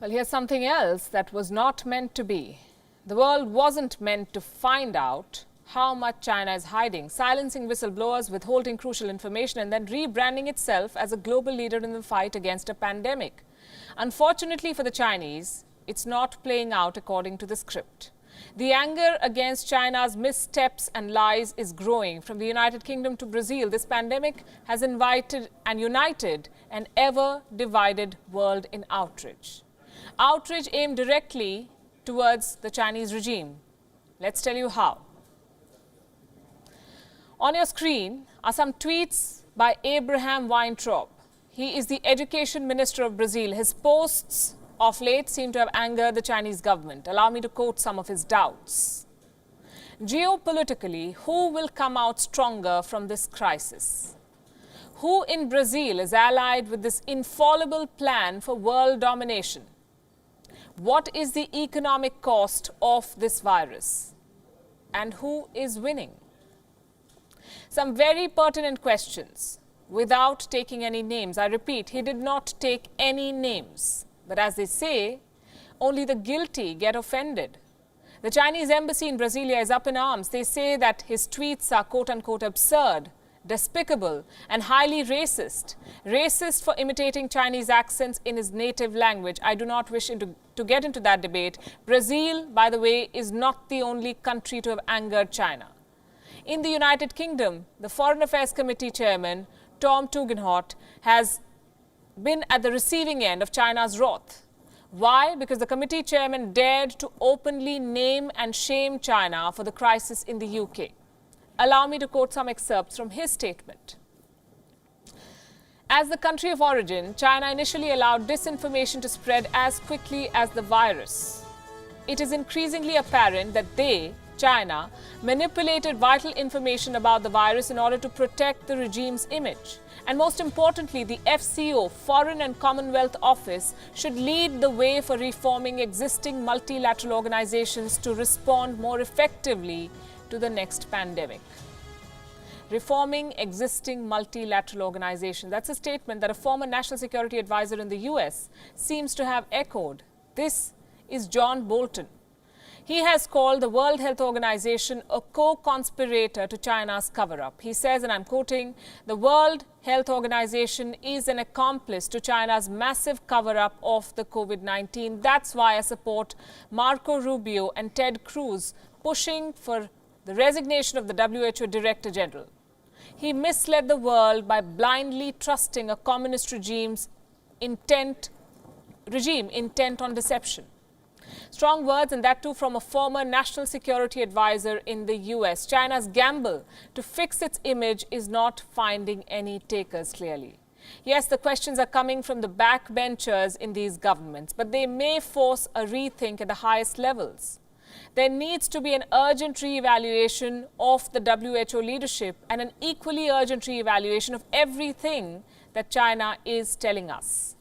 Well, here's something else that was not meant to be. The world wasn't meant to find out how much China is hiding, silencing whistleblowers, withholding crucial information, and then rebranding itself as a global leader in the fight against a pandemic. Unfortunately for the Chinese, it's not playing out according to the script. The anger against China's missteps and lies is growing. From the United Kingdom to Brazil, this pandemic has invited and united an ever-divided world in outrage. Outrage aimed directly towards the Chinese regime. Let's tell you how. On your screen are some tweets by Abraham Weintraub. He is the Education Minister of Brazil. His posts of late seem to have angered the Chinese government. Allow me to quote some of his doubts. Geopolitically, who will come out stronger from this crisis? Who in Brazil is allied with this infallible plan for world domination? What is the economic cost of this virus? And who is winning? Some very pertinent questions without taking any names. I repeat, he did not take any names. But as they say, only the guilty get offended. The Chinese embassy in Brasilia is up in arms. They say that his tweets are quote-unquote absurd, despicable and highly racist. Racist for imitating Chinese accents in his native language. I do not wish to get into that debate. Brazil, by the way, is not the only country to have angered China. In the United Kingdom, the Foreign Affairs Committee chairman, Tom Tugendhat, has been at the receiving end of China's wrath. Why? Because the committee chairman dared to openly name and shame China for the crisis in the UK. Allow me to quote some excerpts from his statement. As the country of origin, China initially allowed disinformation to spread as quickly as the virus. It is increasingly apparent that they, China, manipulated vital information about the virus in order to protect the regime's image. And most importantly, the FCO, Foreign and Commonwealth Office, should lead the way for reforming existing multilateral organizations to respond more effectively to the next pandemic. Reforming existing multilateral organizations. That's a statement that a former national security advisor in the US seems to have echoed. This is John Bolton. He has called the World Health Organization a co-conspirator to China's cover-up. He says, and I'm quoting, "The World Health Organization is an accomplice to China's massive cover-up of the COVID-19. That's why I support Marco Rubio and Ted Cruz pushing for the resignation of the WHO Director General." He misled the world by blindly trusting a communist regime intent on deception. Strong words, and that too from a former national security advisor in the US. China's gamble to fix its image is not finding any takers clearly. Yes, the questions are coming from the backbenchers in these governments, but they may force a rethink at the highest levels. There needs to be an urgent re-evaluation of the WHO leadership and an equally urgent re-evaluation of everything that China is telling us.